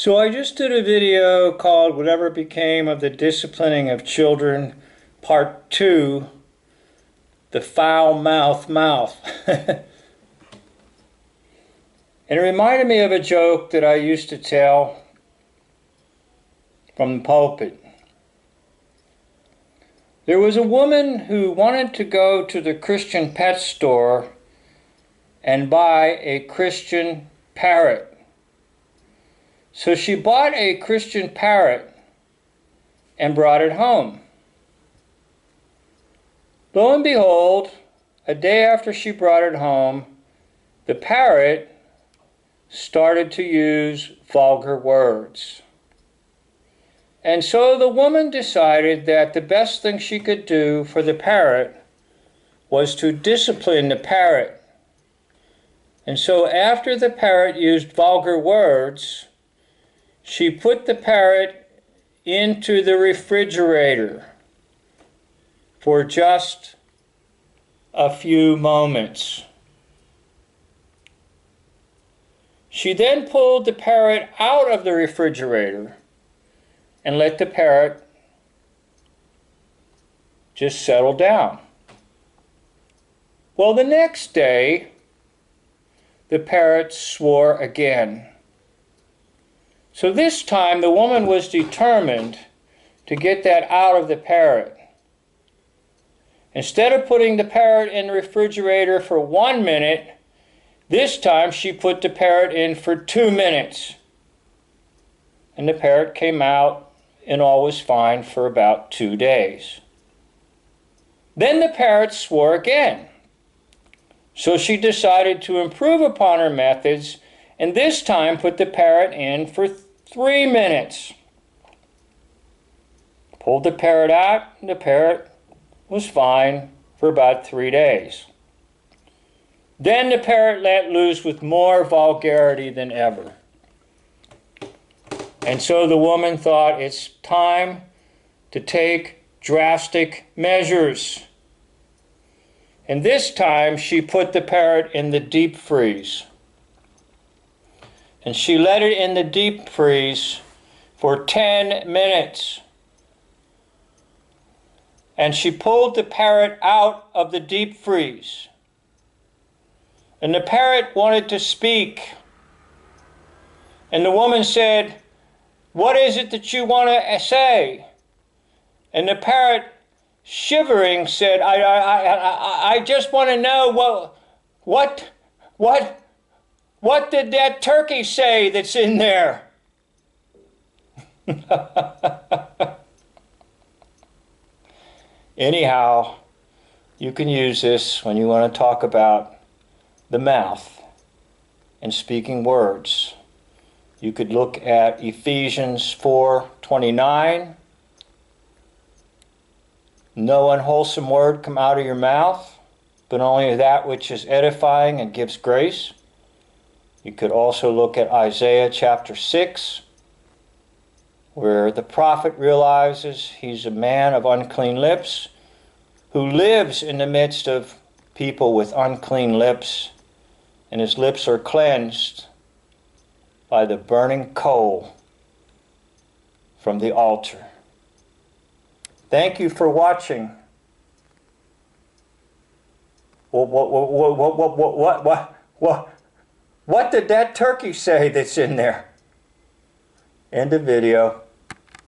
So I just did a video called Whatever Became of the Disciplining of Children, Part 2, the Foul Mouth. And it reminded me of a joke that I used to tell from the pulpit. There was a woman who wanted to go to the Christian pet store and buy a Christian parrot. So she bought a Christian parrot and brought it home. Lo and behold, a day after she brought it home, the parrot started to use vulgar words. And so the woman decided that the best thing she could do for the parrot was to discipline the parrot. And so after the parrot used vulgar words, she put the parrot into the refrigerator for just a few moments. She then pulled the parrot out of the refrigerator and let the parrot just settle down. Well, the next day, the parrot swore again. So this time the woman was determined to get that out of the parrot. Instead of putting the parrot in the refrigerator for 1 minute, this time she put the parrot in for 2 minutes. And the parrot came out and all was fine for about 2 days. Then the parrot swore again. So she decided to improve upon her methods and this time put the parrot in for 3 minutes. Pulled the parrot out, and the parrot was fine for about 3 days. Then the parrot let loose with more vulgarity than ever. And so the woman thought it's time to take drastic measures. And this time she put the parrot in the deep freeze. And she let it in the deep freeze for 10 minutes. And she pulled the parrot out of the deep freeze. And the parrot wanted to speak. And the woman said, "What is it that you want to say?" And the parrot, shivering, said, I just want to know what did that turkey say that's in there? Anyhow, you can use this when you want to talk about the mouth and speaking words. You could look at Ephesians 4:29. No unwholesome word come out of your mouth, but only that which is edifying and gives grace. You could also look at Isaiah chapter 6, where the prophet realizes he's a man of unclean lips who lives in the midst of people with unclean lips, and his lips are cleansed by the burning coal from the altar. Thank you for watching. What did that turkey say that's in there? End of video.